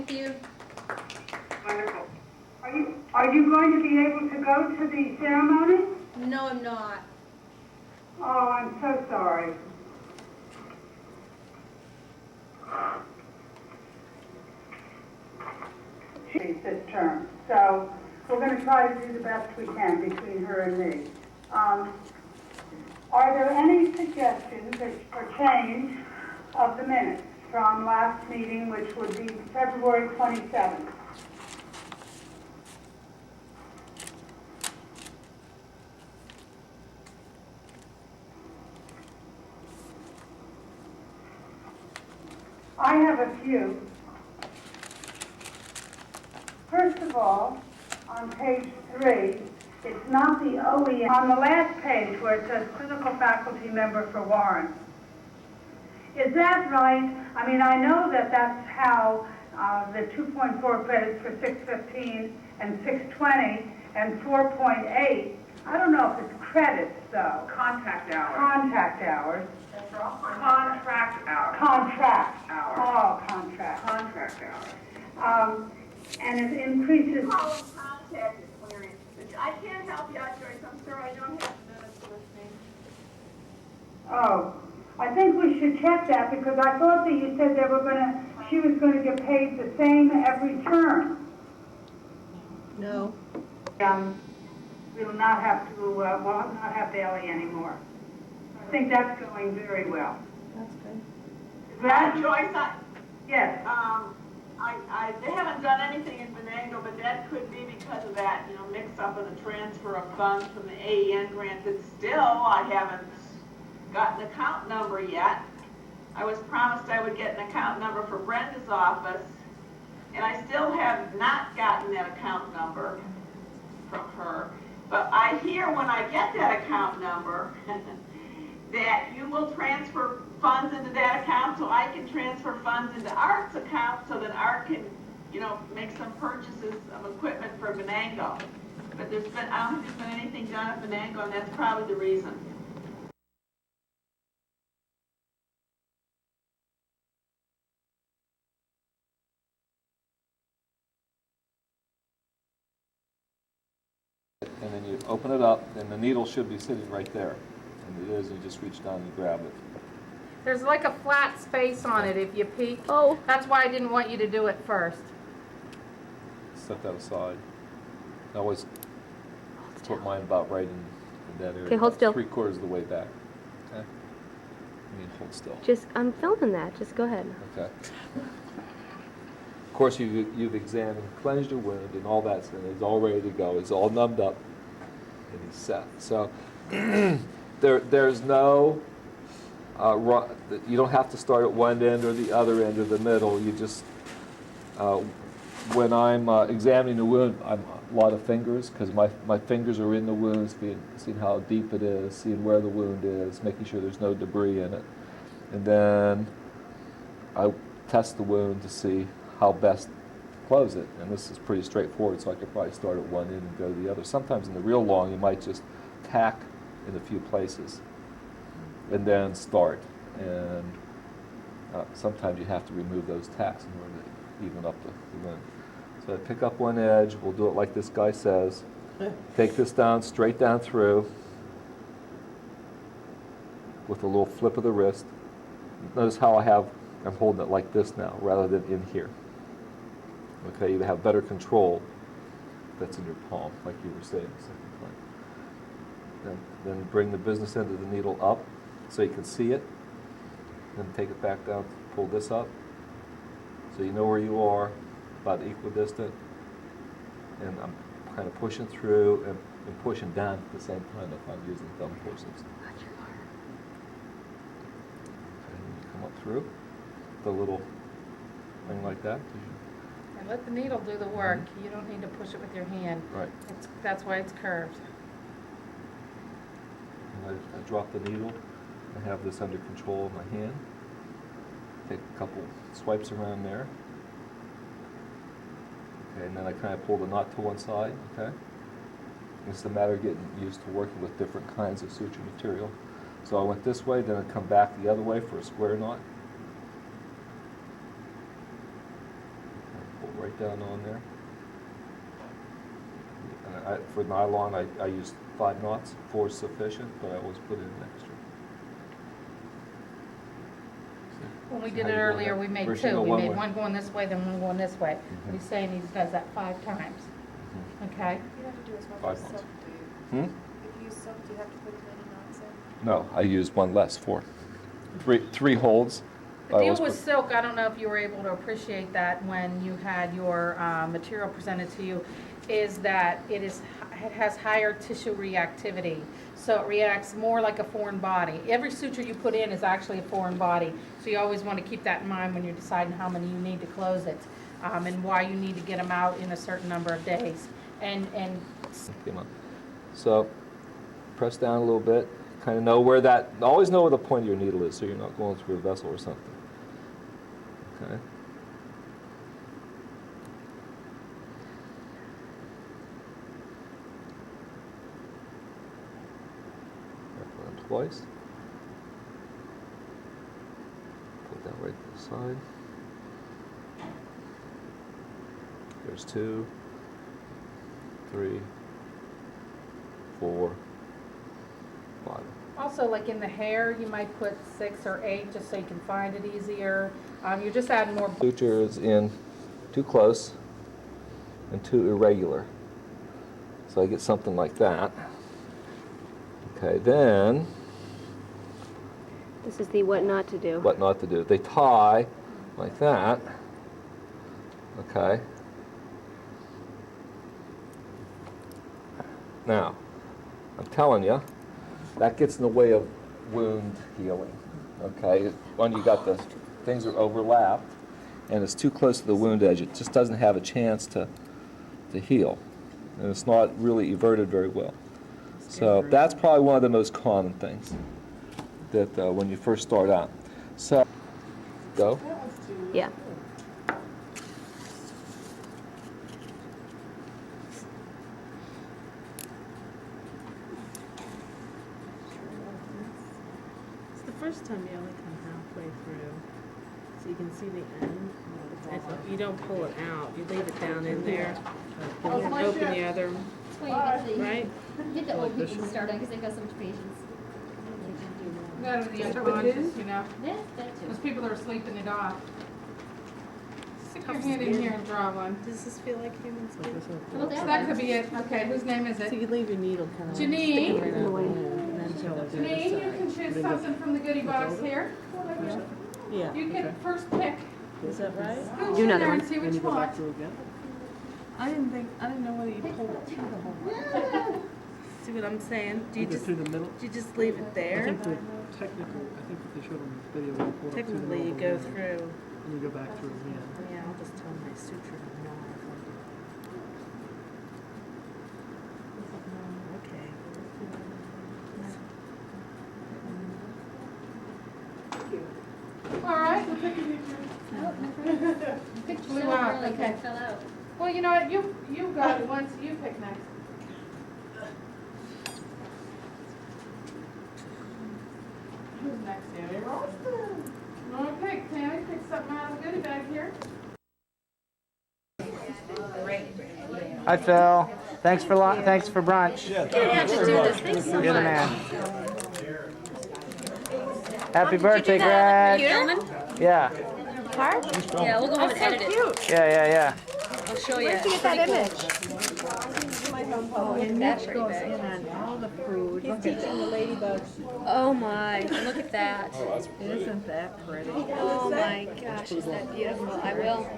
Thank you. Wonderful. Are you going to be able to go to the ceremony? No, I'm not. Oh, I'm so sorry. This term. So we're going to try to do the best we can between her and me. Are there any suggestions for change of the minutes from last meeting, which would be February 27th? I have a few. First of all, on page 3, it's not the OEM. On the last page where it says clinical faculty member for Warren. Is that right? I mean, I know that that's how the 2.4 credits for 615 and 620 and 4.8. I don't know if it's credits, though. Contact hours. Contact hours. Contract hours. Contract. Hours. Oh, contract. Contract hours. And it increases. Contact clearance. I can't help you out, Joyce. I'm sorry, I don't have the minutes with me. Oh, I think we should check that because I thought that you said she was going to get paid the same every term. No. We will not have to, we'll not have Bailey anymore. I think that's going very well. That's good. Joyce, Yes. they haven't done anything in Venango, but that could be because of that, mix-up of the transfer of funds from the AEN grant. But still, I haven't got an account number yet. I was promised I would get an account number for Brenda's office, and I still have not gotten that account number from her. But I hear when I get that account number that you will transfer funds into that account so I can transfer funds into Art's account so that Art can, make some purchases of equipment for Venango. But I don't think there's been anything done at Venango, and that's probably the reason. And then you open it up, and the needle should be sitting right there. And it is, you just reach down and grab it. There's like a flat space on it if you peek. Oh. That's why I didn't want you to do it first. Set that aside. I always put mine about right in that area. Okay, hold still. 3/4 of the way back. Okay? Hold still. I'm filming that. Just go ahead. Okay. Of course, you've examined, cleansed your wound, and all that's, and it's all ready to go. It's all numbed up, and he's set. So there's no, you don't have to start at one end or the other end or the middle. You just, when I'm examining the wound, I'm a lot of fingers, because my fingers are in the wound, seeing how deep it is, seeing where the wound is, making sure there's no debris in it. And then I test the wound to see how best to close it. And this is pretty straightforward, so I could probably start at one end and go to the other. Sometimes in the real long, you might just tack in a few places and then start. And sometimes you have to remove those tacks in order to even up the wound. So I pick up one edge. We'll do it like this guy says. Take this down, straight down through with a little flip of the wrist. Notice how I'm holding it like this now rather than in here. Okay, you have better control. That's in your palm, like you were saying the second time. Then bring the business end of the needle up so you can see it. Then take it back down, pull this up so you know where you are, about equidistant. And I'm kind of pushing through and pushing down at the same time if I'm using thumb forces. Okay, you come up through the little thing like that. And let the needle do the work. You don't need to push it with your hand. Right. That's why it's curved. And I drop the needle. I have this under control of my hand. Take a couple swipes around there. Okay, and then I kind of pull the knot to one side. Okay. It's a matter of getting used to working with different kinds of suture material. So I went this way, then I come back the other way for a square knot. right down on there. And for nylon, I use 5 knots. 4 is sufficient, but I always put in an extra. When we So did how it you doing earlier, that? we made First you 2. go We one made way. one going this way, then one going this way. Mhm. But he's saying he does that 5 times. Okay? You have to do as much 5 as knots. silk, do you? Hmm? If you use silk, do you have to put as many knots in? No, I use 1 less, 4. 3 holds. The I deal always with put- silk, I don't know if you were able to appreciate that when you had your material presented to you, is that it has higher tissue reactivity. So it reacts more like a foreign body. Every suture you put in is actually a foreign body. So you always want to keep that in mind when you're deciding how many you need to close it, and why you need to get them out in a certain number of days. And Come on. So press down a little bit. Kind of know where that. Always know where the point of your needle is, so you're not going through a vessel or something. Okay. That twice. Put that right to the side. There's 2, 3, 4, 5. also, like in the hair, you might put 6 or 8 just so you can find it easier. You're just adding more. Suture is in too close and too irregular. So I get something like that. Okay, then This is the what not to do. what not to do. They tie like that. Okay. Now, I'm telling you, that gets in the way of wound healing. Okay, when you got the things are overlapped and it's too close to the wound edge, it just doesn't have a chance to heal, and it's not really everted very well. So that's probably one of the most common things that when you first start out. So, go. Yeah. It's the first time you only come halfway through, so you can see the end. And you don't pull it out, you leave it down in there, and then open the other, That's why you right? get the old people to start on because they've got so much patience. That or the unconscious, you know, Yeah, that too. those people that are sleeping it off. Stick your hand in here and draw one. Does this feel like human skin? How about So that that one? could be it. Okay, whose name is So it? you leave your needle kind of Janine? sticking right out the end, and then pull it to the Janine, you side. can choose something from the goodie box here. Yeah, You can first pick. is that right? Scooch Do in another there and one. see what you want. I didn't know whether you pulled it through the whole way. See what I'm saying? Do you just, through the middle? do you just leave it I there? think the technical, I think what they showed on the video, we pulled up through the Technically, middle you of the go wound, through, and you go back through again. yeah, I'll just tell my suture to no. Okay. All right, we'll pick a picture. Picture Blew fell out, early, okay. it fell out. Well, you know what, you got it once, you pick next. Who's next, Tammy? Ralston. Okay, Tammy, pick something out of the goodie bag here. Hi, Phil. Thanks for brunch. You didn't have to do this, thanks so You're the much. man. Happy birthday, Greg. Yeah. Yeah, we'll go home and edit it. Yeah. I'll show you. Where'd you get that image? Oh, look at that pretty bag. Oh my, look at that. Isn't that pretty? Oh my gosh, is that beautiful? I will.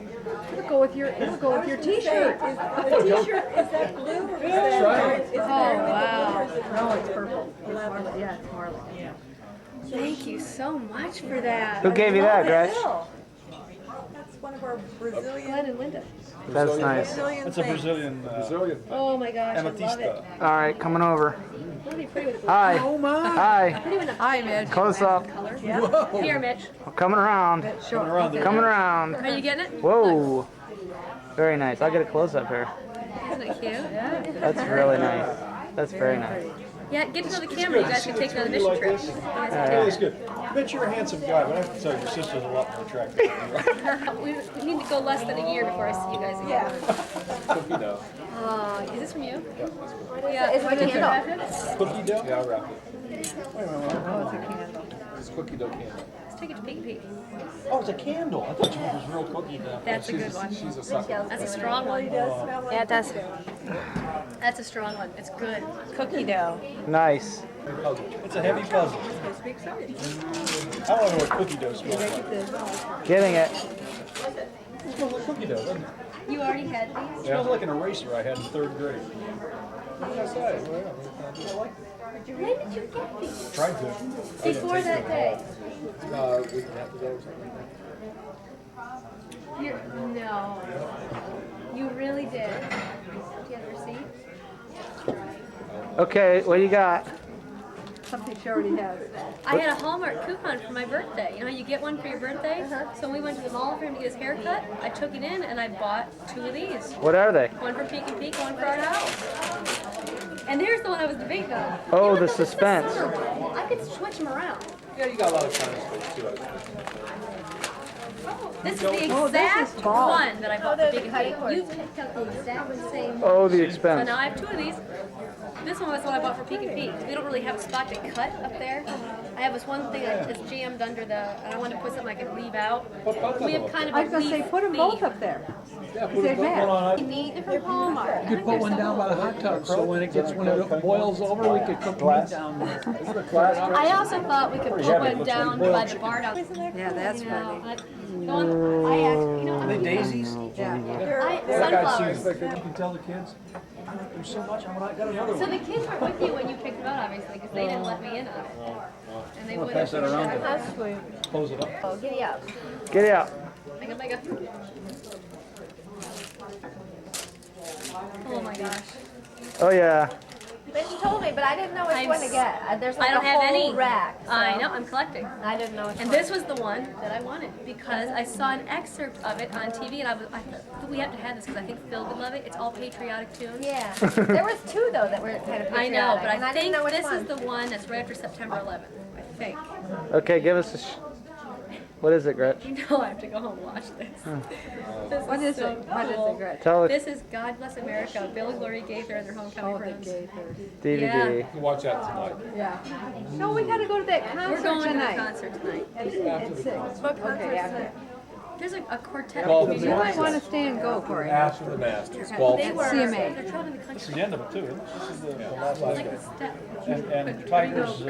It'll go with your t-shirt. The t-shirt, is that blue or is that? Oh, wow. No, it's purple. It's Marlin, yeah, it's Marlin. Thank you so much for that. Who gave you that, Greg? That's one of our Brazilian, Glenn and Linda. That's nice. Brazilian It's a things. Brazilian. Oh my gosh, I love it. Amethysta. All right, coming over. That'll be pretty with blue. Hi. Oh my. Hi. Hi, Mitch. Close up. Color. Here, Mitch. Coming around. Coming around. Are you getting it? Whoa. Very nice. I'll get a close up here. Isn't it cute? That's really nice. That's very nice. Yeah, get to know the camera. You guys can take another mission trip. You guys can Yeah, it's good. Mitch, you're a handsome guy, but I have to tell you, your sister's a lot more attractive than you are. we need to go less than a year before I see you guys again. Cookie dough. Is this from you? Yeah, that's good. Yeah, is it a candle? Cookie dough? Yeah, I'll wrap it. Wait a minute. Oh, it's a candle. It's cookie dough candy. Let's take it to Peek Peek. Oh, it's a candle. I thought you meant it was real cookie dough. That's a She's good one. She's a sucker. That's a strong one. Yeah, it does. That's a strong one. It's good. Cookie dough. Nice. It's a heavy puzzle. I want to know what cookie dough smells like. Getting it. It smells like cookie dough, doesn't it? You already had these? It smells like an eraser I had in 3rd grade. That's right. I like it. When did you get these? Tried to. Before that day. We can have to go or something. No. You really did. Do you have a receipt? Okay, what do you got? Something she already has. I had a Hallmark coupon for my birthday. You know how you get one for your birthday? So when we went to the mall for him to get his haircut, I took it in and I bought 2 of these. What are they? One for Peek and Peek, one for our house. And here's the one I was debating on. Oh, You the know, this is suspense. summer one. I could switch them around. Yeah, you got a lot of time space too. I think. This is the this exact is tall. one that I bought for Peek and Peek. You picked out the exact same one. Oh, the So expense. now I have 2 of these. This one was the one I bought for Peek and Peek. We don't really have a spot to cut up there. I have this one thing that's jammed under the, and I wanted to put something I could leave out. We have kind of a I was gonna say, leaf put them both theme. up there. Yeah, They put it match. on. Meat from Hallmark. You could put one down by the hot tub, so when it boils over, we could cook meat down there. I also thought we could put one down by the bar down. Yeah, that's You know, funny. I actually, you know, Are they daisies? Yeah. sunflowers. You can tell the kids, there's so much, I got another So one. the kids weren't with you when you picked them out, obviously, because they didn't let me in on it. And they wouldn't. Pass that around to them. That's sweet. Close it up. Oh, giddy up. Get it out. Mega, mega. Oh my gosh. Oh, yeah. Mitch told me, but I didn't know which one to get. There's like I don't a have whole any. rack. So I know, I'm collecting. I didn't know which And one. this was the one that I wanted because I saw an excerpt of it on TV and I thought, we have to have this because I think Phil would love it. It's all patriotic tunes. Yeah. There was 2 though that were kind of patriotic. I know, but and I didn't think know which this one. is the one that's right after September 11th. I think. Okay, give us a what is it, Gretch? You know I have to go home and watch this. This What is so it? What is cool. it, Gretchen? Tell us. This is God Bless America, Bill and Gloria Gaither and their homecoming Oh, the friends. Gaither. DVD. Yeah. You can watch that tonight. Yeah. No, we gotta go to that We're concert going to the tonight. concert tonight. At 6. Okay, after. There's a quartet. Well, of You musicians. might wanna stay and go, Corey. After the Masters, 12. They were, CMA. they're traveling the This is country. the end of it, too, isn't it? This is the last Like day. the step. And Tiger's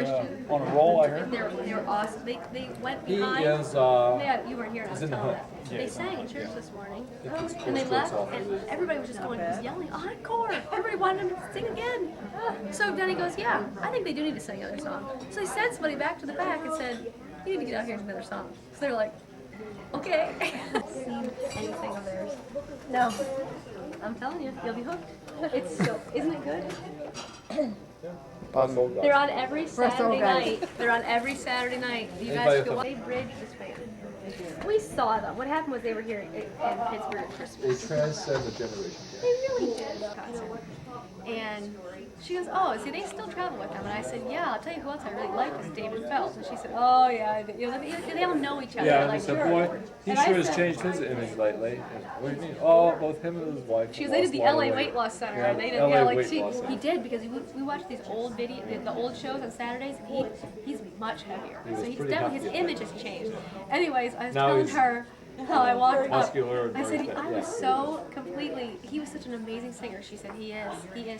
on a roll, I heard. They were awesome. They went He behind. is, Yeah, you weren't here. I was in the telling hook. that. They sang in church this morning, he's and they close to left, himself. and everybody was just going, was yelling, encore! Everybody wanted him to sing again. So Denny goes, yeah, I think they do need to sing another song. So he sent somebody back to the back and said, you need to get out here and do another song. So they're like, okay. Seen anything of theirs? No. I'm telling you, you'll be hooked. It's so, isn't it good? They're on every Saturday night. They're on every Saturday night. You guys should go. They bridged this fan. We saw them. What happened was they were here in Pittsburgh at They Christmas. transcend the generation They gap. really did. Concert. And she goes, oh, see, they still travel with them. And I said, yeah, I'll tell you who else I really like is David Phelps. And she said, oh, yeah. You know, they all know each other. Yeah, and like, he said, boy, he And I sure has said- changed his image lately. And what do you mean? Oh, both him and his wife. She goes, they did the lost a lot LA of Weight Loss Center, Yeah, and they did, LA yeah, like Weight she, Loss Center. he did because we watched these old the old shows on Saturdays, and he's much heavier. He was So he's pretty definitely his hefty. image has changed. Anyways, I was Now telling he's her how I walked up. muscular and I said very I fit, was yeah. so completely. He was such an amazing singer. She said he is.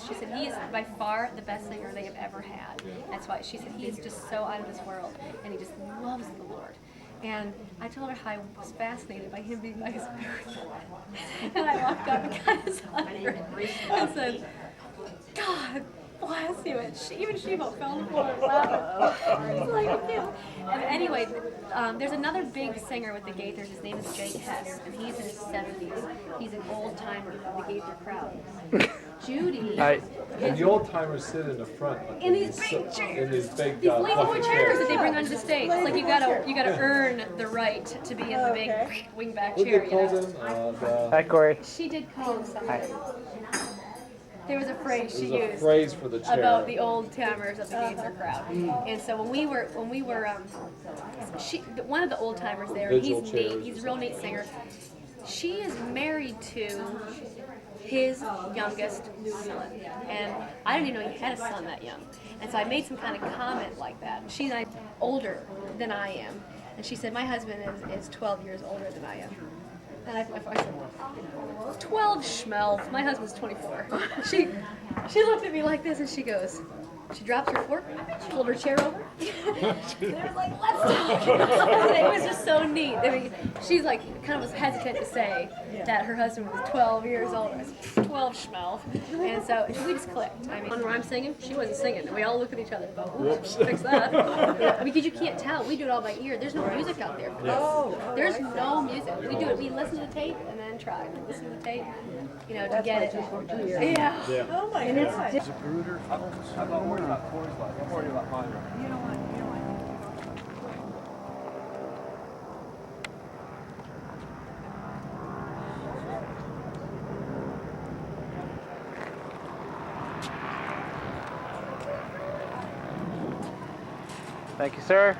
She said he is by far the best singer they have ever had. That's why she said he is just so out of this world, and he just loves the Lord. And I told her how I was fascinated by him being by his parents. And I walked up and got his autograph and said, God bless you. And even she about fell on the floor and laughed. It's like, "Yeah." And anyway, there's another big singer with the Gaithers. His name is Jake Hess, and he's in his 70s. He's an old timer of the Gaither crowd. Judy. And the old timers sit in the front. In these big chairs. In these big These fluffy lazy chairs that they bring onto the stage. It's like you gotta earn the right to be in the big wingback What chair. they You call know? them? Hi, Corey. She did call him something. there was a phrase she There's a used phrase for the chair. about the old timers of the Gaither crowd. And so when we were one of the old timers there, and Visual he's neat, chairs. he's a real neat singer. She is married to his youngest son, and I didn't even know he had a son that young. And so I made some kind of comment like that. She's older than I am, and she said my husband is 12 years older than I am. And I said, 12 schmells. My husband's 24. She looked at me like this, and she goes, she drops her fork, she pulled her chair over. They were like, let's talk. It was just so neat. I mean, she's like, kind of was hesitant to say that her husband was 12 years older. I said, 12 schmells. And so we just clicked. I mean, when I'm singing, she wasn't singing. We all looked at each other and go, oops, fix that. I mean, because you can't tell. We do it all by ear. There's no music out there. There's no music. We do it. We listen to the tape and then try. Listen to the tape, you know, to get it. Yeah. Oh my And it's God. I'm not worried about Corey's life. I'm worried about mine. You know what? Thank you, sir.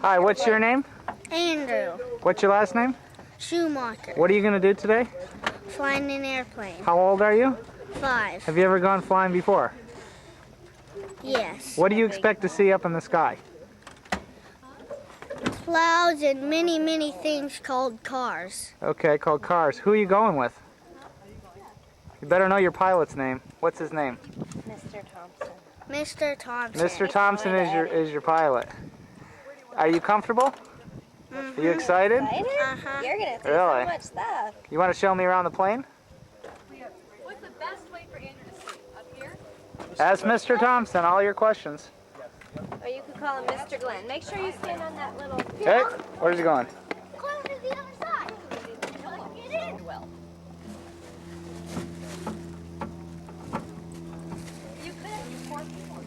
Hi, what's your name? Andrew What's your last name? Schumacher. What are you going to do today? Flying an airplane. How old are you? 5. Have you ever gone flying before? Yes. What do you expect to see up in the sky? Clouds and many, many things called cars. Okay, called cars. Who are you going with? You better know your pilot's name. What's his name? Mr. Thompson. Mr. Thompson. Mr. Thompson is your pilot. Are you comfortable? Are you excited? Uh-huh. You're gonna see Really? so much stuff. You want to show me around the plane? What's the best way for Andrew to sleep? Up here? Ask Mr. Thompson all your questions. Or you could call him Mr. Glenn. Make sure you stand on that little. Hey, where's he going? Go to the other side. Get in. Well. You could. You're 4 people.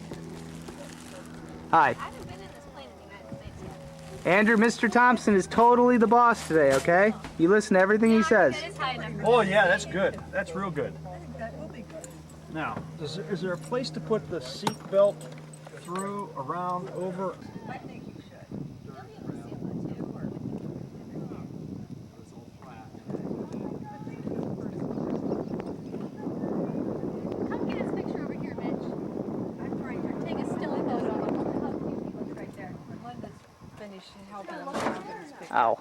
Hi. I haven't been in this plane in the United States yet. Andrew, Mr. Thompson is totally the boss today, okay? You listen to everything he says. That is high enough. Oh yeah, that's good. That's real good. Now, is there a place to put the seat belt through, around, over? I think you should. Come get his picture over here, Mitch. Right here. Take a still photo of him. How cute he looks right there. Linda's finished helping him around in his picture. Ow.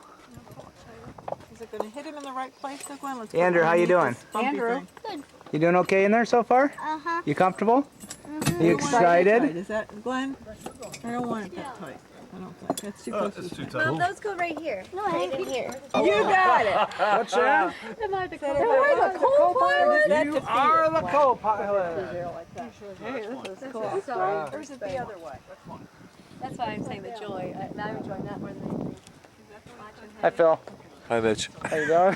Is it gonna hit him in the right place, though, Glenn? Let's Andrew, put it how you underneath doing? this bumpy Andrew. thing. Good. You doing okay in there so far? Uh-huh. You comfortable? Mm-hmm. You Tight, excited? Is that, Glenn? I don't want it that tight. I don't think. That's too close to the thing. Mom, those go right here. No, Right I in here. You got it. What's that? Am I the Am I the co-pilot? You are the co-pilot. Hey, this is cool. Or is it the other way? That's why I'm saying the joy. I'm enjoying that more than anything. Hi, Phil. Hi, Mitch. How you doing?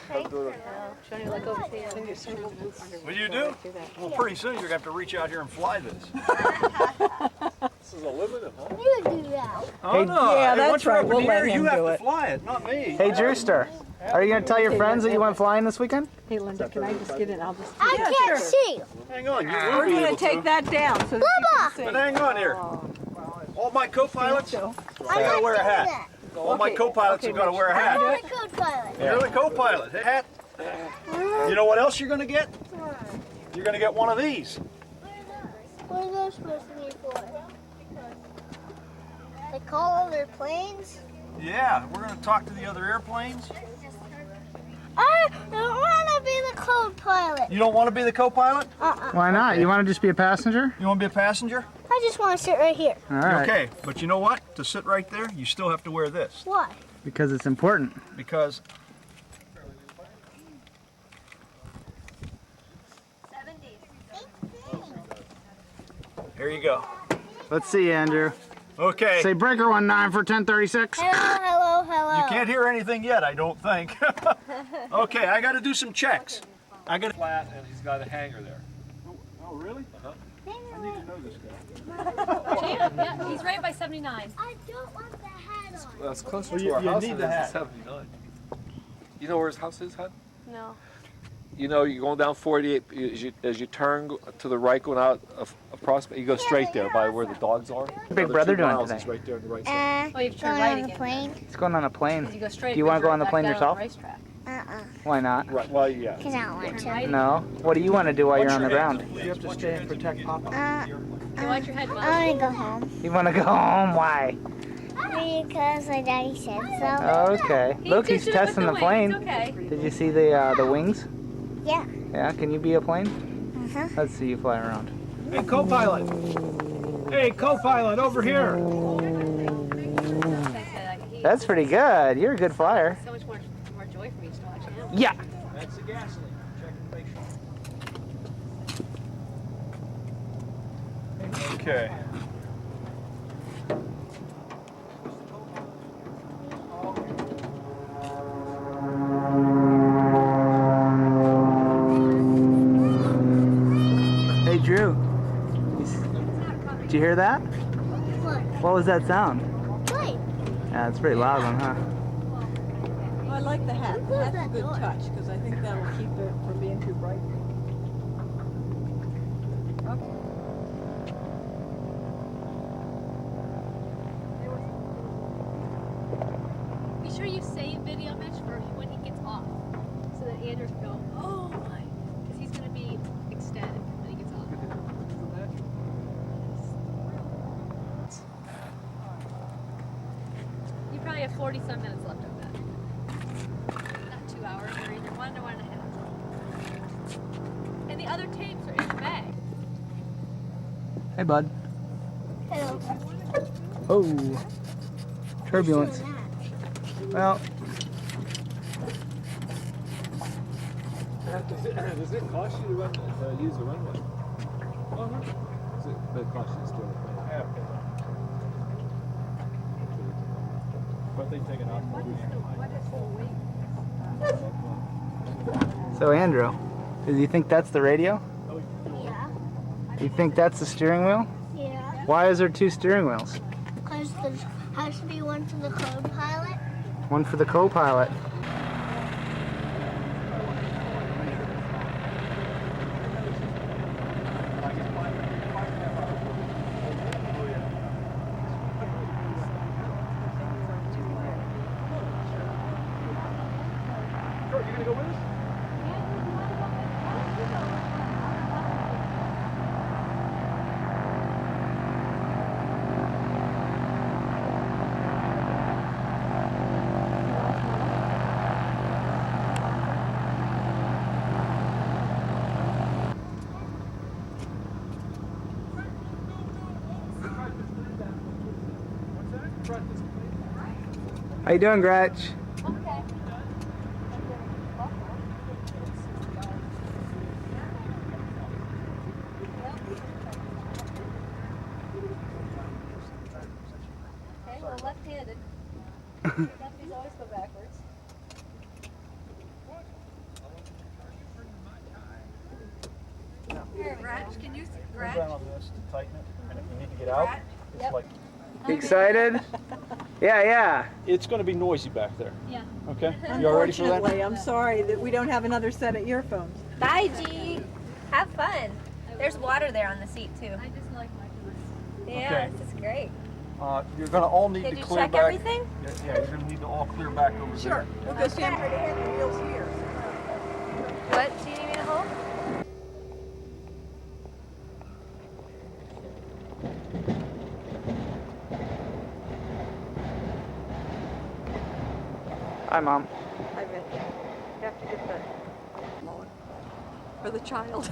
Showing you like overseas. What do you do? Well, pretty soon you're gonna have to reach out here and fly this. This is a limited, huh? You do that. Oh no! Yeah, Hey, that's once you're right. up in We'll the let air, him you have do to it. fly it, not me. Hey, Drewster. Are you going to tell your friends that you went flying this weekend? Hey, Linda, can I just get in? I'll just. I can't see. Hang on, you will We're be gonna able take to. that down so that Bubba! you But can hang on here. All my co-pilots gotta wear a hat. All my co-pilots have got to wear a hat. I'm the co-pilot. You're the co-pilot. Hat. You know what else you're gonna get? You're gonna get one of these. What are those supposed to be for? They call all their planes? Yeah, we're gonna talk to the other airplanes. I don't want to be the co-pilot. You don't want to be the co-pilot? Why not? You want to just be a passenger? You want to be a passenger? I I just want to sit right here. All right. Okay, but you know what? To sit right there, you still have to wear this. Why? Because it's important. Because here you go. Let's see, Andrew. Okay. Say breaker 19 for 1036. Hello, hello, hello. You can't hear anything yet, I don't think. Okay, I got to do some checks. I got Flat, and he's got a hanger there. Oh, really? Uh-huh. I need to know this guy. Yeah, he's right by 79. I don't want the hat on. That's closer Well, to you- our you house need than the it is hat. to 79. You know where his house is, hon? No. You know, you're going down 48, as you turn to the right, going out of Prospect, you go straight there by where the dogs are. Big brother Another 2 doing miles today? is right there on the right side. Oh, you've turned Going right on the again. plane? It's going on a plane. Because you go straight. Do you want to go on the back plane down yourself? the racetrack. Why not? Right, well, yeah. Because I don't want to. No. What do you want to do while you're on the ground? You have to stay and protect Papa. You want your head I mount? want to go home. You want to go home? Why? Because my daddy said so. Okay. He Look, just he's did it with testing the wings, plane. Okay. Did you see the wings? Yeah. Yeah. Can you be a plane? Uh-huh. Let's see you fly around. Hey, co-pilot. Hey, co-pilot, over here. That's pretty good. You're a good flyer. So much more joy for me to watch him. Yeah. That's the gasoline. Check and make sure. Okay. Hey, Drew. Did you hear that? What? What was that sound? Wait. Yeah, it's pretty loud one, huh? Oh, I like the hat. That's a good touch because I think that'll keep it from being too bright. Be sure you save video, Mitch, for when he gets off. So that Andrew can go, oh my. Because he's going to be extended when he gets off. You probably have 40-some minutes left of that. Not 2 hours, or either 1 to 1.5. And the other tapes are in the bag. Hey, bud. Hello. Oh. Turbulence. Well, Does it cost you to use the runway? Does it cost you to steal the plane? But they take it out. so Andrew, do you think that's the radio? Yeah. You think that's the steering wheel? Yeah. Why is there 2 steering wheels? Because there has to be one for the co-pilot. One for the co-pilot. How you doing, Gretch? Okay, well, left-handed. Lefties always go backwards. Here, Gretch, can you see Gretch? Down on this to tighten it, and if you need to get out, it's like Excited? Yeah, yeah. it's going to be noisy back there. Yeah. Okay. You all ready for that? Unfortunately, I'm sorry that we don't have another set of earphones. Bye, G. Have fun. There's water there on the seat too. I just like my Yeah, Okay. this is great. You're going to all need Did to you clear check back. everything? Yeah, you're going to need to all clear back over there. Sure. We'll go stand right ahead and the wheels here. What do you need me to hold? Hi, Mom. I bet you have to get the mower for the child.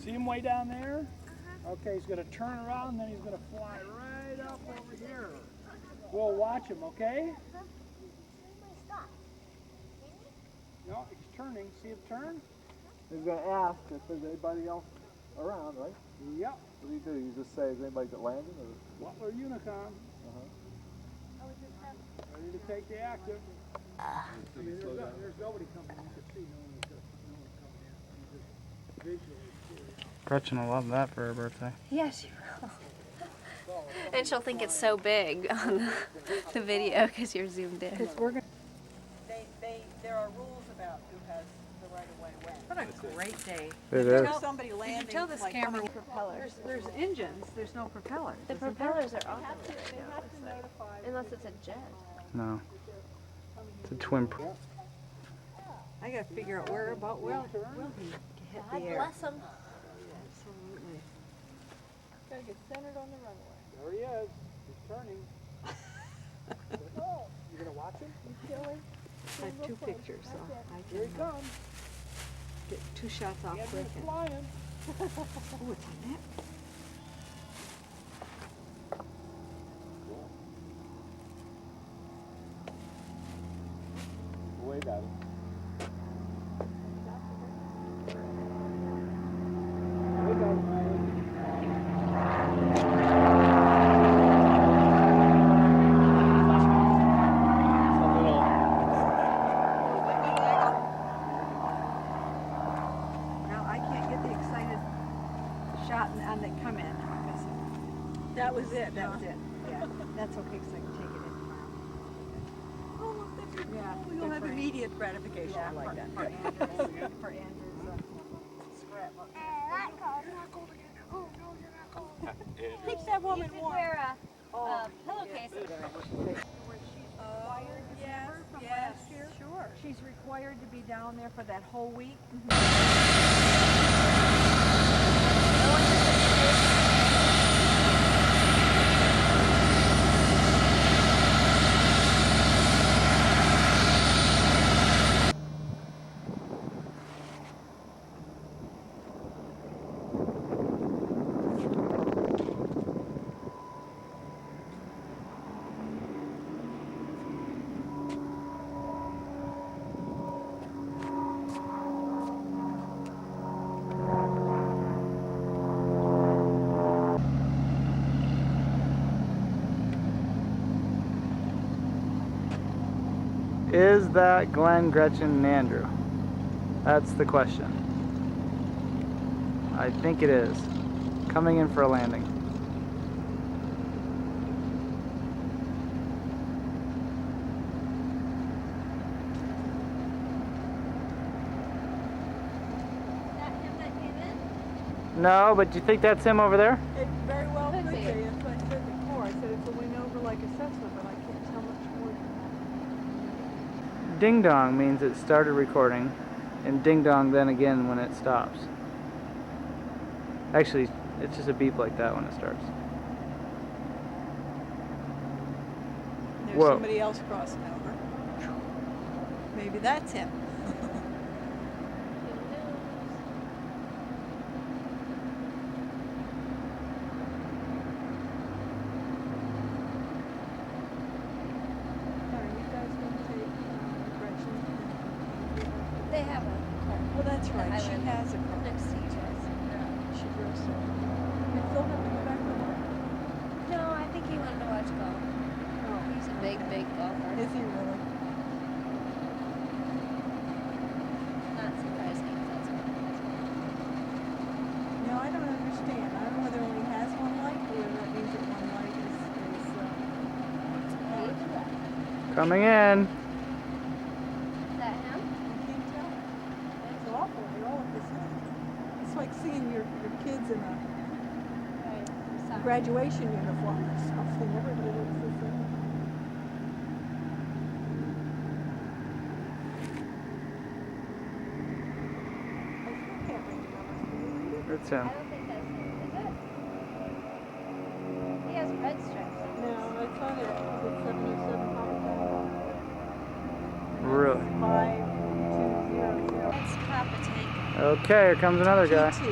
See him way down there? Okay, he's gonna turn around, then he's gonna fly right up over here. We'll watch him, okay? No, he's turning. See him turn? He's gonna ask if there's anybody else around, right? Yep. What do? You just say, is anybody that landed, or? Butler Unicom. Ready to take the active. I mean, there's nobody coming in. You can see no one coming in. You just visually see it. Gretchen will love that for her birthday. Yes, she will. And she'll think it's so big on the video because you're zoomed in. There are rules about who has the right of way when. What a great day. It is. Somebody landing. tell this like camera- propellers. There's engines. There's no propellers. The propellers are off. Unless it's a jet. No. It's a twin. I gotta figure out where about will he hit the air. Bless him. Absolutely. Gotta get centered on the runway. There he is. He's turning. You gonna watch him? I have two pictures, so I Here he can comes. get two shots off He's quick. And, flying. oh, it's on that. Wave at him. There you go, Now I can't get the excited shot on the come in. That was it. That was it. Yeah, that's okay because I can take it in tomorrow. Oh, look, that's good. Yeah, you'll have immediate gratification. I like that. For Andrew's scrapbook. Keep that woman warm. Wear a pillowcase. Yes, sure. She's required to be down there for that whole week. Is that Glenn, Gretchen, and Andrew? That's the question. I think it is. Coming in for a landing. Is that him that came in? No, but do you think that's him over there? It very well could be. That's what I said before. I said it's a win over like assessment, but I can't tell much more than that. Ding dong means it started recording, and ding dong then again when it stops. Actually, it's just a beep like that when it starts. There's Whoa. somebody else crossing over. Maybe that's him. They have a car. Well, that's right. I She live has a car. next to each other. She drove so. You still have to go back to work? No, I think he wanted to watch golf. Oh. He's a big, big golfer. Is he really? Not surprising. That's No, I don't understand. I don't know whether he has one light or whether that means that one light is Coming in. Is that him? I can't tell. It's awful. They all look the same. It's like seeing your kids in a graduation uniform or something. Everybody looks the same. I can't read the numbers. Can you read it? It's him. I don't think that's him. Is it? He has red stripes. No, that's not it. It's 707 Hopper. Really? 5200. Let's pop a tank. Okay, here comes another guy. PT.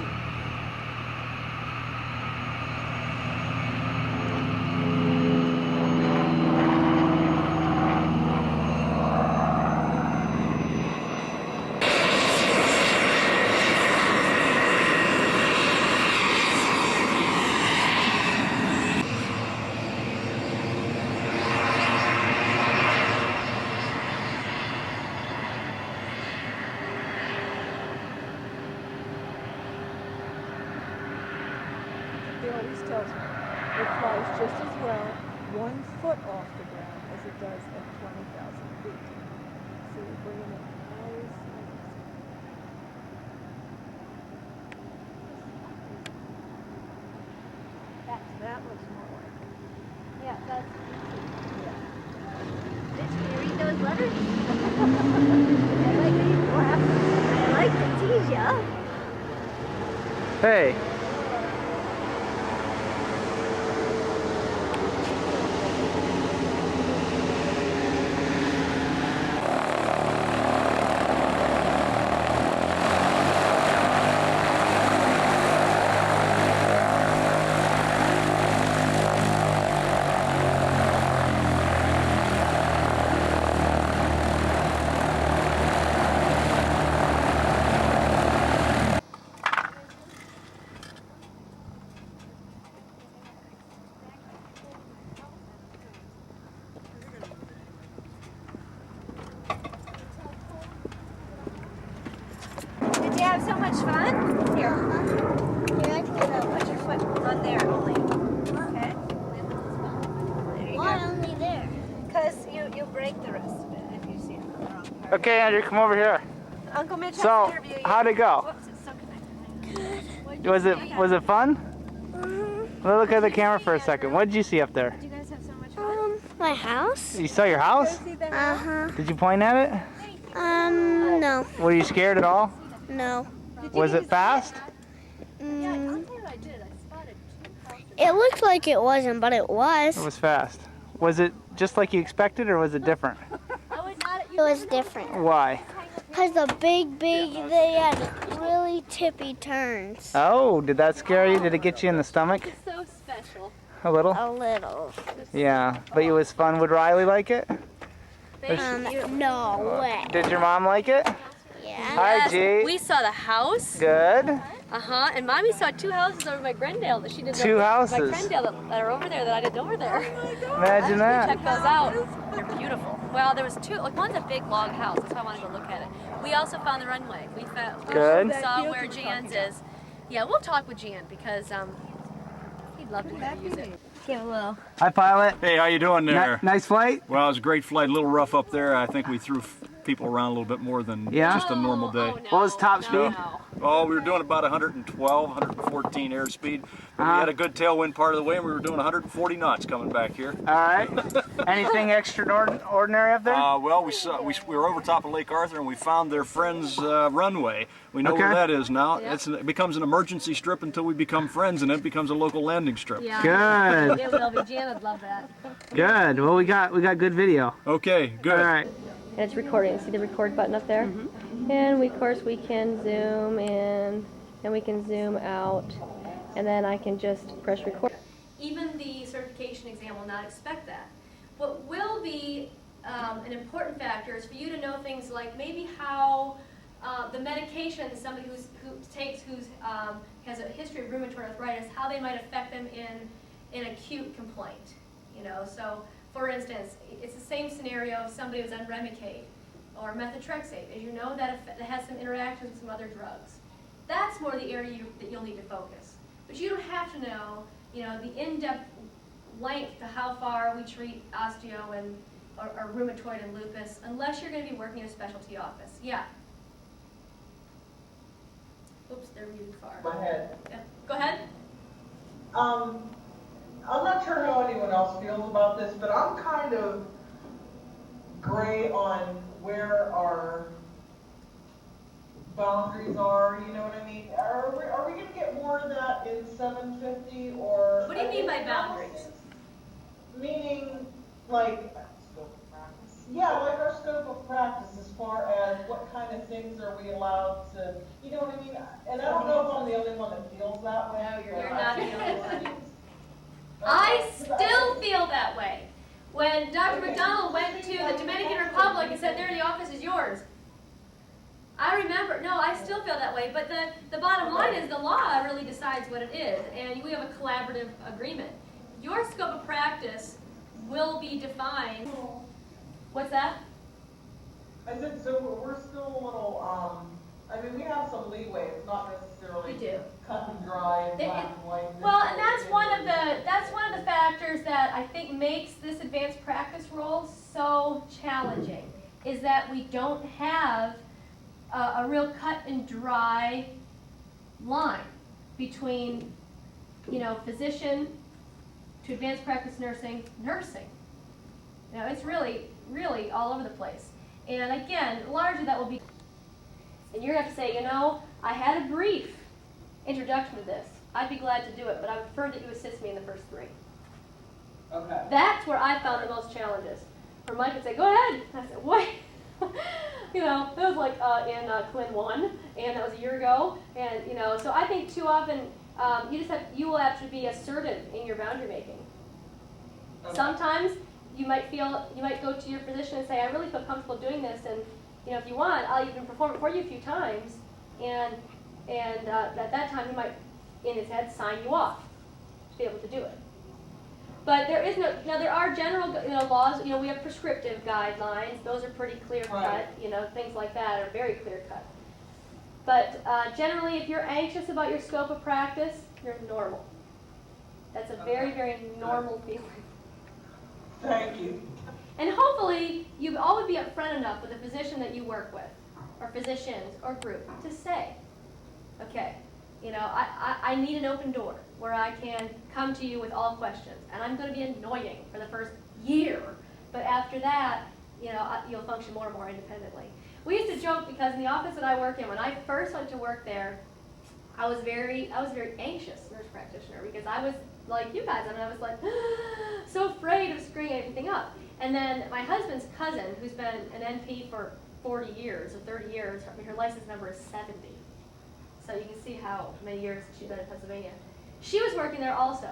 tells me it flies just as well 1 foot off the ground as it does at 20,000 feet. So you're bringing it nice. That looks more like it. Yeah, that's. Yeah. Did you read those letters? I like that you laugh. I like to tease ya. Hey. Did you have so much fun? Here. Here, Put your foot on there only. Okay? There you why go. only there? Because you'll break the rest of it if you see it on the wrong part. Okay, Andrew, come over here. Uncle Mitch has So, to interview you. how'd it go? Whoops, it's so connected. Was it fun? Well, look at the camera for a second. What did you see up there? Did you guys have so much fun? My house? You saw your house? Uh-huh. Did you point at it? No. Were you scared at all? No. Was it fast? It looked like it wasn't, but it was. It was fast. Was it just like you expected, or was it different? It was different. Why? Because they had really tippy turns. Oh, did that scare you? Did it get you in the stomach? So special. A little? A little. Yeah, but it was fun. Would Riley like it? No way. Did your mom like it? Yeah. Hi, G. We saw the house. Good. Uh-huh. And Mommy saw 2 houses over by Grendale that she didn't know. 2 houses. By Grendale that are over there that I didn't know were there. Imagine that. Check those out. They're beautiful. Well, there was 2. Like one's a big log house. That's why I wanted to go look at it. We also found the runway. We Good. saw where Jan's is. Yeah, we'll talk with Jan because he'd love to use it. Give a little. Hi, pilot. Hey, how you doing there? Nice flight? Well, it was a great flight. A little rough up there. I think we threw people around a little bit more than just a normal day. What was top speed? Oh, we were doing about 112, 114 airspeed. But we had a good tailwind part of the way, and we were doing 140 knots coming back here. All right. Anything extraordinary up there? Well, we were over top of Lake Arthur, and we found their friends' runway. We know where that is now. It becomes an emergency strip until we become friends, and then it becomes a local landing strip. Yeah. Good. It will be. Jan would love that. Good. Well, we got good video. Okay, good. All right. And it's recording. See the record button up there? And of course we can zoom in and we can zoom out and then I can just press record. Even the certification exam will not expect that. What will be an important factor is for you to know things like maybe how the medication somebody who has a history of rheumatoid arthritis, how they might affect them in acute complaint. You know, so for instance, it's the same scenario if somebody was on Remicade or methotrexate. As you know, that has some interactions with some other drugs. That's more the area that you'll need to focus. But you don't have to know, the in-depth length to how far we treat osteo and or rheumatoid and lupus, unless you're going to be working in a specialty office. Yeah. Oops, they're muted far. Go ahead. Yeah. Go ahead. I'm not sure how anyone else feels about this, but I'm kind of gray on where our boundaries are, you know what I mean? Are we going to get more of that in 750 or... What do you mean by boundaries? Meaning, like, yeah, like our scope of practice as far as what kind of things are we allowed to, you know what I mean? And I don't know if I'm the only one that feels that way. No, you're not the only one. I still feel that way. When Dr. McDonald went to the Dominican Republic and said, there, the office is yours. I remember, no, I still feel that way, but the bottom line is the law really decides what it is, and we have a collaborative agreement. Your scope of practice will be defined. What's that? I said, so we're still a little I mean, we have some leeway, it's not necessarily We do. cut and dry and It- black and white. Well, and that's one of the factors that I think makes this advanced practice role so challenging, is that we don't have a real cut and dry line between, physician to advanced practice nursing. It's really, really all over the place. And again, largely that will be, and you're gonna have to say, I had a brief introduction to this. I'd be glad to do it, but I would prefer that you assist me in the first 3. Okay. That's where I found the most challenges. Where Mike would say, go ahead. And I said, wait. That was like in Clin 1, and that was a year ago. And, so I think too often you will actually be assertive in your boundary making. Okay. Sometimes you might go to your physician and say, I really feel comfortable doing this, and if you want, I'll even perform it for you a few times, and at that time he might, in his head, sign you off to be able to do it. But there is there are general laws. We have prescriptive guidelines. Those are pretty clear cut. Right. Things like that are very clear cut. But generally, if you're anxious about your scope of practice, you're normal. That's a very, very normal feeling. Thank you. And hopefully, you always be upfront enough with the physician that you work with, or physicians, or group, to say, okay, I need an open door where I can come to you with all questions. And I'm going to be annoying for the first year, but after that, you'll function more and more independently. We used to joke because in the office that I work in, when I first went to work there, I was very anxious nurse practitioner because I was like you guys, I was like so afraid of screwing everything up. And then my husband's cousin, who's been an NP for 40 years or 30 years, her license number is 70. So you can see how many years she's been in Pennsylvania. She was working there also.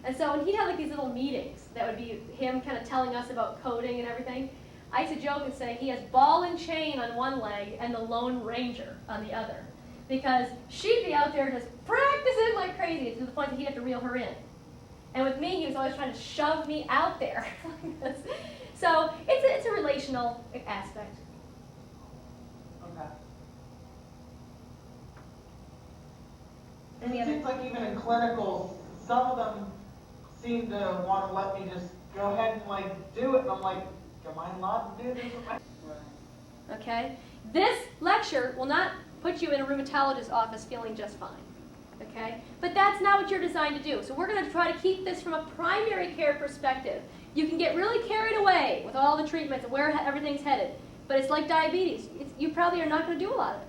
And so when he'd have like these little meetings, that would be him kind of telling us about coding and everything, I used to joke and say he has ball and chain on one leg and the Lone Ranger on the other. Because she'd be out there just practicing like crazy to the point that he'd have to reel her in. And with me, he was always trying to shove me out there. So it's a relational aspect. Okay. Any It seems like even in clinicals, some of them seem to want to let me just go ahead and do it, and I'm like, am I allowed to do this? Okay? This lecture will not put you in a rheumatologist's office feeling just fine. Okay? But that's not what you're designed to do. So we're going to try to keep this from a primary care perspective. You can get really carried away with all the treatments and where everything's headed. But it's like diabetes. You probably are not going to do a lot of it.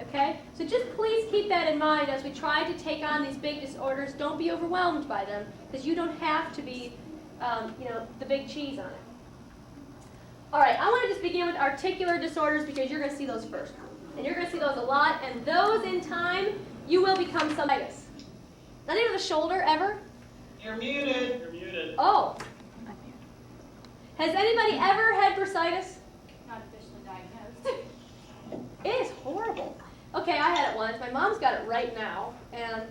Okay? So just please keep that in mind as we try to take on these big disorders. Don't be overwhelmed by them, because you don't have to be, the big cheese on it. All right, I want to just begin with articular disorders because you're going to see those first. And you're going to see those a lot, and those in time, you will become somebody. Not even the shoulder, ever? You're muted. You're muted. Oh. Has anybody ever had bursitis? Not officially diagnosed. It is horrible. Okay, I had it once. My mom's got it right now. And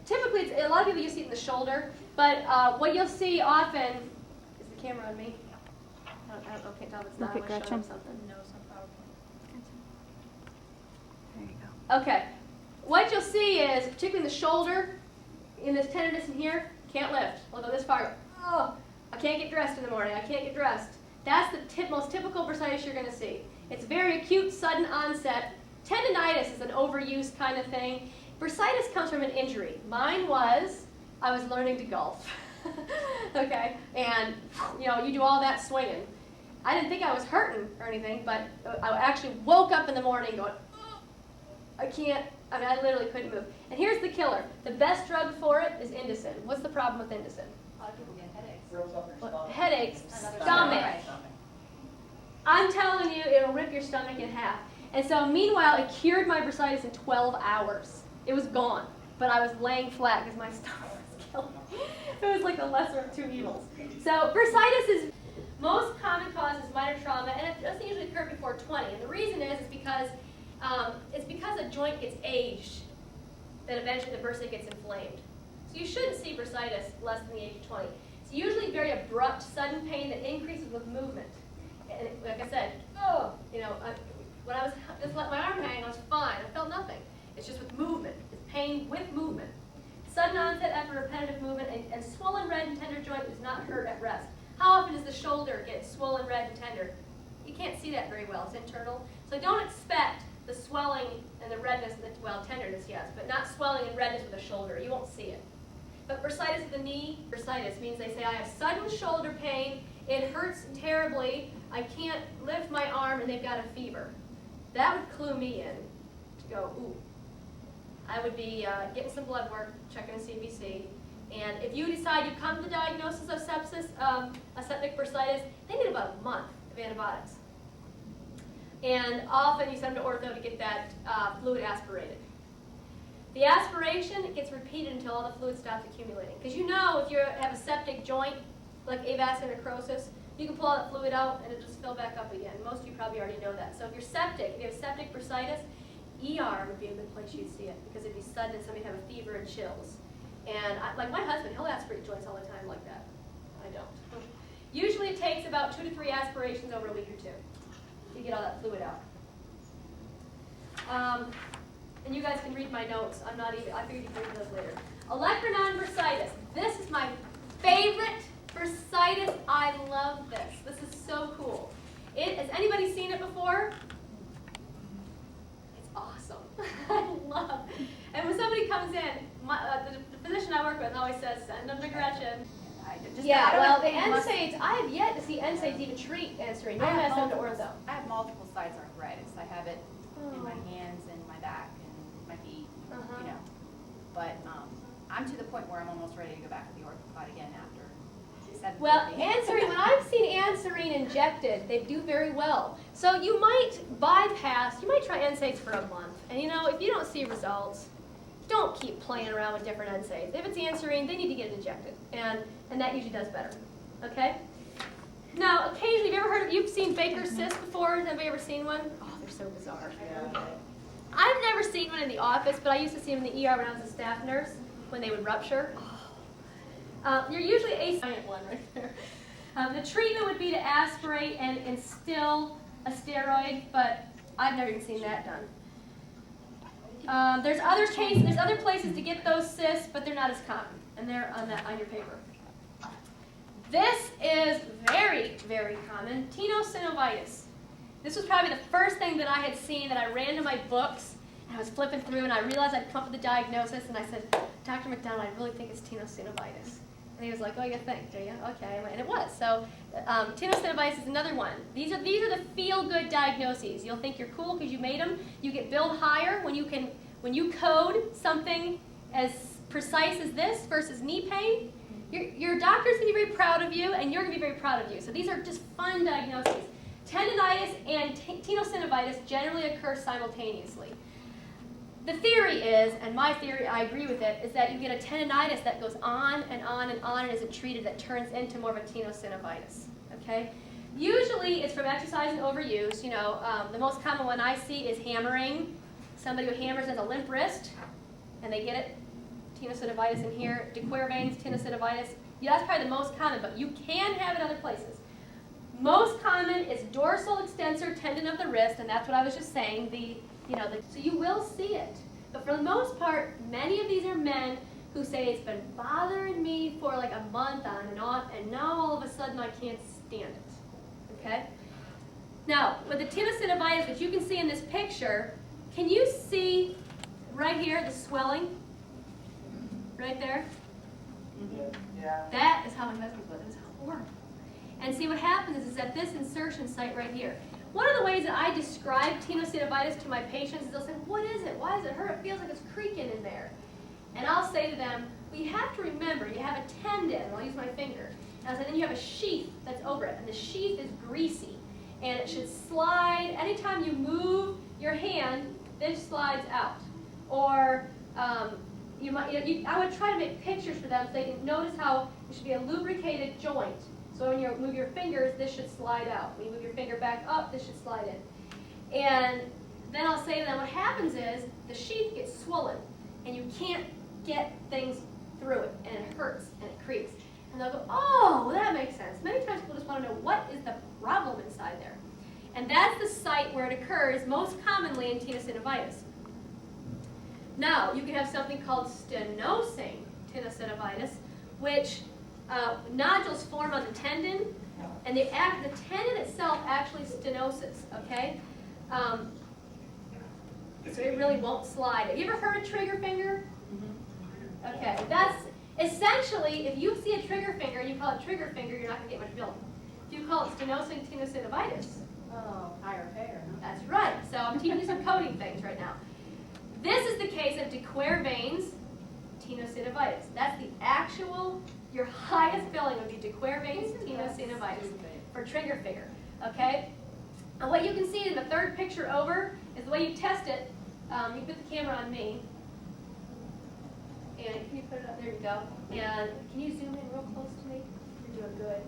typically, a lot of people you see it in the shoulder. But what you'll see often, is the camera on me? I don't know, can't tell if it's not. Look at Am I showing Gretchen. something? No, some PowerPoint. There you go. Okay. What you'll see is, particularly in the shoulder, in this tenderness in here, can't lift. I'll go this far. Oh, I can't get dressed in the morning. I can't get dressed. That's the most typical bursitis you're going to see. It's very acute, sudden onset. Tendinitis is an overuse kind of thing. Bursitis comes from an injury. Mine was, I was learning to golf. Okay, and you do all that swinging. I didn't think I was hurting or anything, but I actually woke up in the morning going, oh, I can't. I mean, I literally couldn't move. And here's the killer. The best drug for it is Indocin. What's the problem with Indocin? A lot of people get headaches. Headaches, Another stomach. I'm telling you, it'll rip your stomach in half. And so meanwhile, it cured my bursitis in 12 hours. It was gone, but I was laying flat because my stomach was killing me. It was like the lesser of two evils. So bursitis is most common cause is minor trauma, and it doesn't usually occur before 20. And the reason is because a joint gets aged that eventually the bursa gets inflamed. So you shouldn't see bursitis less than the age of 20. It's usually very abrupt, sudden pain that increases with movement. And like I said, When I was just let my arm hang, I was fine. I felt nothing. It's just with movement. It's pain with movement. Sudden onset after repetitive movement, and swollen red and tender joint does not hurt at rest. How often does the shoulder get swollen red and tender? You can't see that very well. It's internal. So don't expect the swelling and the redness, well, tenderness, yes, but not swelling and redness with the shoulder. You won't see it. But bursitis of the knee, bursitis means they say, I have sudden shoulder pain, it hurts terribly, I can't lift my arm, and they've got a fever. That would clue me in to go, ooh. I would be getting some blood work, checking a CBC, and if you decide you come to the diagnosis of sepsis, septic bursitis, they need about a month of antibiotics. And often you send them to ortho to get that fluid aspirated. The aspiration gets repeated until all the fluid stops accumulating. Because you know if you have a septic joint, like avascular necrosis, you can pull all that fluid out and it just fill back up again. Most of you probably already know that. So if you're septic, if you have septic bursitis, ER would be a good place you'd see it because it'd be sudden and somebody have a fever and chills. And like my husband, he'll aspirate joints all the time like that. I don't. Usually it takes about 2 to 3 aspirations over a week or 2 to get all that fluid out. And you guys can read my notes. I figured you could read those later. Olecranon bursitis. This is my favorite bursitis. I love this. This is so cool. Has anybody seen it before? It's awesome. I love it. And when somebody comes in, the physician I work with always says, send them to Gretchen. Yeah, well, the NSAIDs, I have yet to see NSAIDs even treat Anserine. No one has them to ortho. I have multiple sides arthritis. I have it in my hands and my back and my feet, you know. But I'm to the point where I'm almost ready to go back to the orthopod again after 7:30. Well, Anserine, when I've seen Anserine injected, they do very well. So you might bypass, you might try NSAIDs for a month. And you know, if you don't see results, don't keep playing around with different NSAIDs. If it's Anserine, they need to get it injected. And that usually does better. Okay? Now, occasionally, you've seen Baker's cyst before? Has anybody ever seen one? Oh, they're so bizarre. Yeah. I've never seen one in the office, but I used to see them in the ER when I was a staff nurse, when they would rupture. You're usually a giant one right there. The treatment would be to aspirate and instill a steroid, but I've never even seen that done. There's other places to get those cysts, but they're not as common, and they're on your paper. This is very, very common, tenosynovitis. This was probably the first thing that I had seen that I ran to my books, and I was flipping through, and I realized I'd come up with a diagnosis, and I said, Dr. McDonald, I really think it's tenosynovitis. And he was like, oh, you think, do you? Okay, and it was. So tenosynovitis is another one. These are the feel-good diagnoses. You'll think you're cool because you made them. You get billed higher when you code something as precise as this versus knee pain. Your doctor's going to be very proud of you, and you're going to be very proud of you. So these are just fun diagnoses. Tendinitis and tenosynovitis generally occur simultaneously. The theory is, and my theory, I agree with it, is that you get a tendinitis that goes on and on and on and isn't treated that turns into more of a tenosynovitis. Okay? Usually it's from exercise and overuse. You know, the most common one I see is hammering. Somebody who hammers has a limp wrist, and they get it. Tenosynovitis in here. De Quervain's tenosynovitis. Yeah, that's probably the most common, but you can have it other places. Most common is dorsal extensor tendon of the wrist, and that's what I was just saying. So you will see it. But for the most part, many of these are men who say it's been bothering me for like a month on and off, and now all of a sudden I can't stand it. Okay? Now, with the tenosynovitis, which you can see in this picture, can you see right here the swelling? Right there? Yeah. That is how my husband's with it. It's horrible. And see what happens is at this insertion site right here. One of the ways that I describe tenosynovitis to my patients is they'll say, what is it? Why does it hurt? It feels like it's creaking in there. And I'll say to them, well, you have to remember, you have a tendon, and I'll use my finger. And I'll say, then you have a sheath that's over it, and the sheath is greasy. And it should slide, anytime you move your hand, this slides out. Or I would try to make pictures for them so they can notice how it should be a lubricated joint. So when you move your fingers, this should slide out. When you move your finger back up, this should slide in. And then I'll say to them, what happens is the sheath gets swollen, and you can't get things through it, and it hurts, and it creaks. And they'll go, oh, well, that makes sense. Many times people just want to know what is the problem inside there. And that's the site where it occurs most commonly in tenosynovitis. Now, you can have something called stenosing tenosynovitis, which nodules form on the tendon, and the tendon itself actually stenoses, okay? So it really won't slide. Have you ever heard of trigger finger? Okay, that's essentially, if you see a trigger finger and you call it trigger finger, you're not going to get much building. If you call it stenosing tenosynovitis, Oh, higher payer, huh? that's right. So I'm teaching you some coding things right now. This is the case of de Quervain's tenosynovitis. That's the actual, your highest billing would be de Quervain's tenosynovitis for trigger finger, okay? And what you can see in the third picture over is the way you test it. You put the camera on me. And can you put it up? There you go. And can you zoom in real close to me? You're doing good.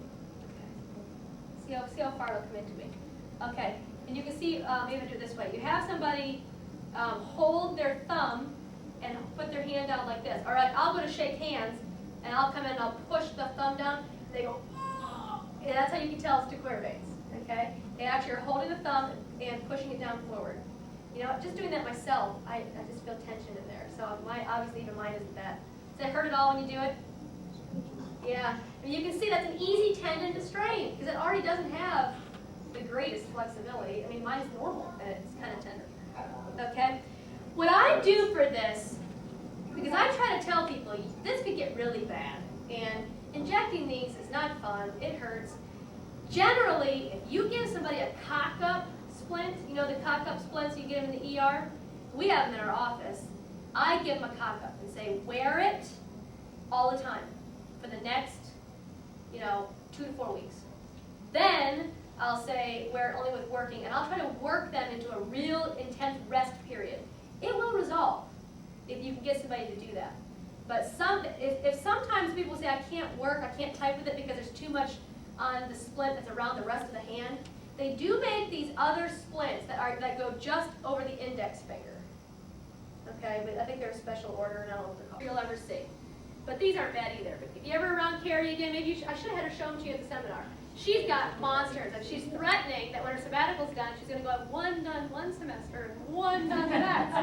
Okay. See how far it'll come into me. Okay. And you can see, maybe do it this way. You have somebody hold their thumb and put their hand out like this. All right, I'll go to shake hands, and I'll come in and I'll push the thumb down. And they go, oh, and that's how you can tell it's de Quervain's. Okay? They actually are holding the thumb and pushing it down forward. You know, just doing that myself, I just feel tension in there. So obviously even mine isn't that. Does that hurt at all when you do it? Yeah. I mean, you can see that's an easy tendon to strain because it already doesn't have the greatest flexibility. I mean, mine's normal and it's kind of tender. Okay? What I do for this, because I try to tell people this could get really bad, and injecting these is not fun. It hurts. Generally, if you give somebody a cock-up splint, you know the cock-up splints you get them in the ER? We have them in our office. I give them a cock-up and say, wear it all the time for the next, 2 to 4 weeks. Then I'll say, wear it only with working, and I'll try to work them into a real intense rest period. It will resolve if you can get somebody to do that. But if sometimes people say, I can't work, I can't type with it because there's too much on the splint that's around the rest of the hand, they do make these other splints that go just over the index finger. Okay, but I think they're a special order, and I don't know what they're called. You'll ever see. But these aren't bad either. But if you ever around Carrie again, maybe I should have had her show them to you at the seminar. She's got monsters, and she's threatening that when her sabbatical's done, she's going to go have one done one semester and one done the next.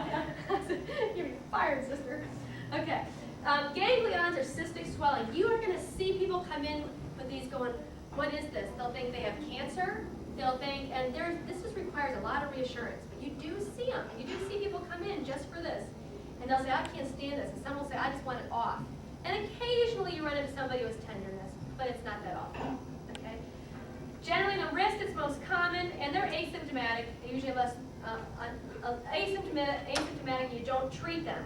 You're fired, sister. Okay. Ganglions or cystic swelling. You are going to see people come in with these going, what is this? They'll think they have cancer. They'll think, and this just requires a lot of reassurance, but you do see them. You do see people come in just for this. And they'll say, I can't stand this. And some will say, I just want it off. And occasionally you run into somebody who has tenderness, but it's not that often. Okay? Generally, the wrist is most common, and they're asymptomatic. They're usually less asymptomatic, and you don't treat them.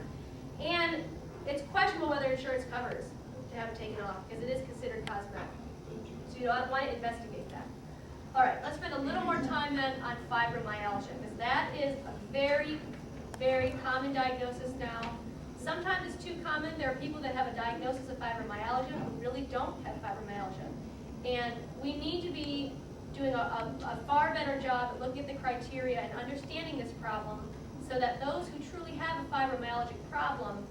And it's questionable whether insurance covers to have it taken off, because it is considered cosmetic. So you don't want to investigate that. All right, let's spend a little more time then on fibromyalgia, because that is a very, very common diagnosis now. Sometimes it's too common. There are people that have a diagnosis of fibromyalgia who really don't have fibromyalgia. And we need to be doing a far better job at looking at the criteria and understanding this problem so that those who truly have a fibromyalgic problem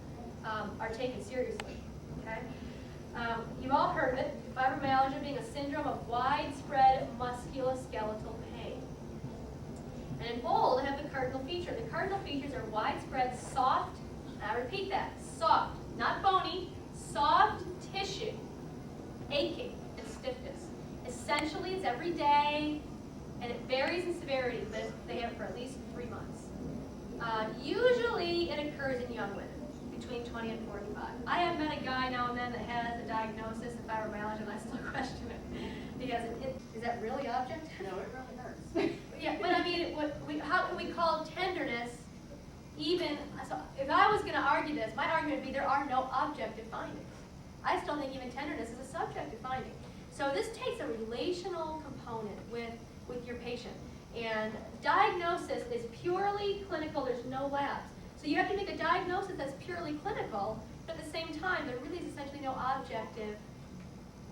are taken seriously. Okay? You've all heard of it, fibromyalgia being a syndrome of widespread musculoskeletal pain. And in bold, I have the cardinal feature. The cardinal features are widespread soft, and I repeat that, soft, not bony, soft tissue, aching, and stiffness. Essentially, it's every day, and it varies in severity, but they have it for at least 3 months. Usually, it occurs in young women, between 20 and 45. I have met a guy now and then that has a diagnosis of fibromyalgia, and I still question it. Because is that really object? No, it really hurts. Yeah, but I mean, how can we call tenderness even, so if I was going to argue this, my argument would be there are no objective findings. I just don't think even tenderness is a subjective finding. So this takes a relational component with your patient. And diagnosis is purely clinical, there's no labs. So you have to make a diagnosis that's purely clinical, but at the same time, there really is essentially no objective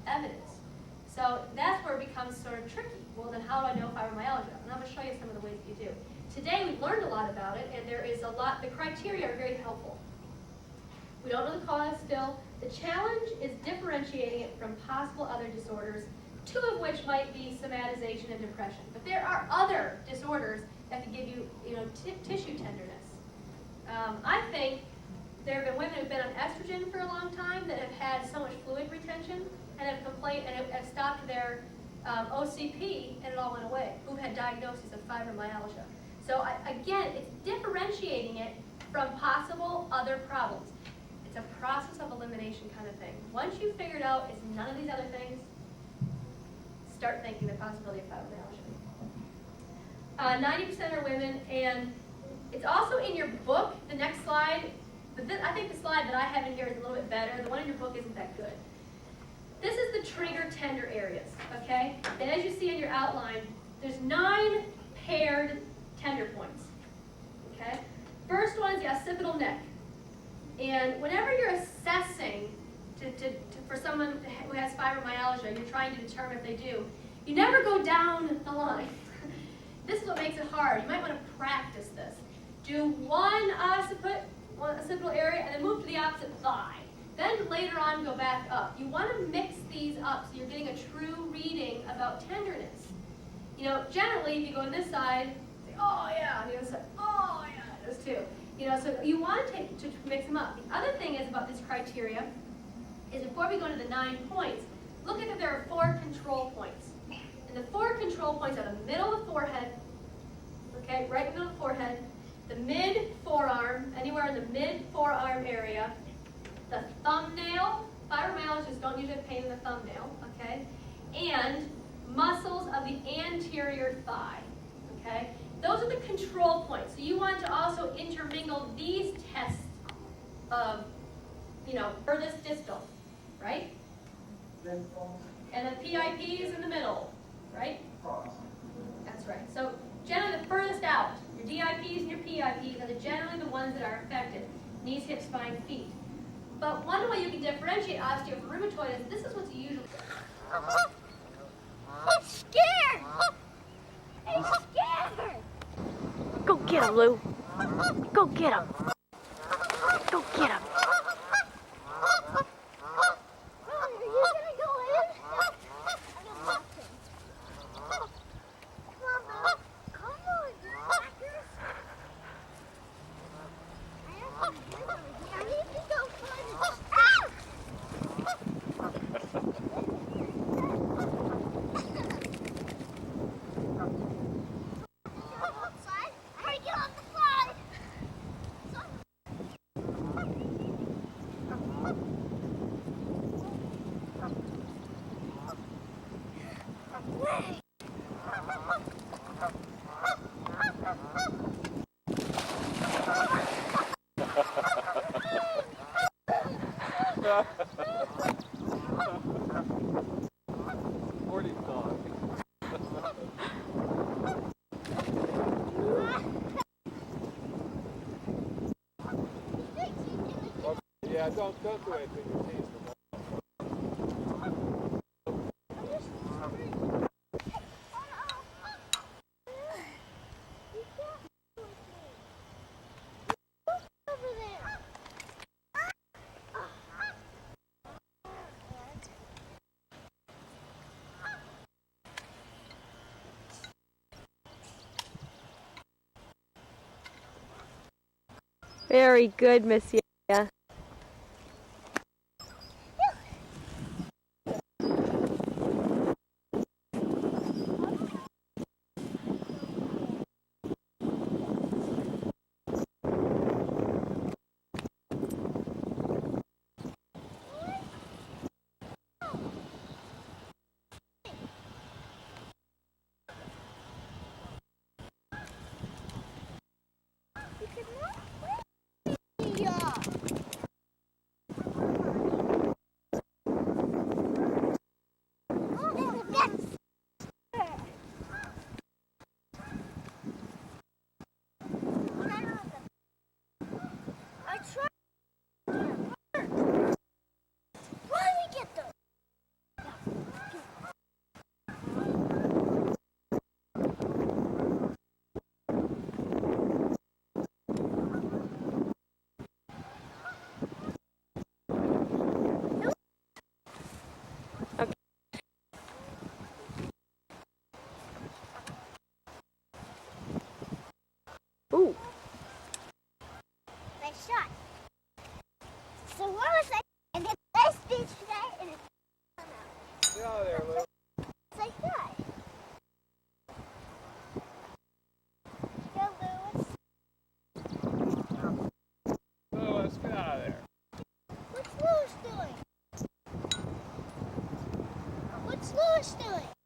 evidence. So that's where it becomes sort of tricky. Well, then how do I know fibromyalgia? And I'm going to show you some of the ways that you do. Today we've learned a lot about it, and there is a lot, the criteria are very helpful. We don't know the cause still. The challenge is differentiating it from possible other disorders 2 of which might be somatization and depression. But there are other disorders that can give you, tissue tenderness. I think there have been women who've been on estrogen for a long time that have had so much fluid retention and have complained and have stopped their OCP and it all went away, who've had diagnosis of fibromyalgia. So again, it's differentiating it from possible other problems. It's a process of elimination kind of thing. Once you've figured out it's none of these other things, start thinking the possibility of fibromyalgia. 90% are women, and it's also in your book, the next slide. I think the slide that I have in here is a little bit better. The one in your book isn't that good. This is the trigger tender areas, okay? And as you see in your outline, there's 9 paired tender points, okay? First one is the occipital neck. And whenever you're assessing for someone who has fibromyalgia, you're trying to determine if they do, you never go down the line. This is what makes it hard. You might want to practice this. Do one occipital area and then move to the opposite thigh. Then later on go back up. You want to mix these up so you're getting a true reading about tenderness. Generally if you go on this side, say, oh yeah, on the other side, oh yeah, those two. So you want to mix them up. The other thing is about this criteria is before we go to the 9 points, look at that there are 4 control points. And the 4 control points are the middle of the forehead, okay, right in the middle of the forehead, the mid-forearm, anywhere in the mid-forearm area, the thumbnail, fibromyalgists don't usually have pain in the thumbnail, okay, and muscles of the anterior thigh, okay. Those are the control points. So you want to also intermingle these tests of, furthest distal, right? And the PIP is in the middle, right? That's right. So generally the furthest out, your DIPs and your PIPs are generally the ones that are affected. Knees, hips, spine, feet. But one way you can differentiate osteo from rheumatoid is this is what's usually... I'm scared! I'm scared! Go get him, Lou. Go get him. Go get him. Are you gonna go in? I don't have to. Come on, you suckers. I need to go find it. Outside? Hurry, get off the slide! Morning dog. Yeah, don't do anything. You tease them. Very good, Miss Yaya. Yeah. What's Lewis doing?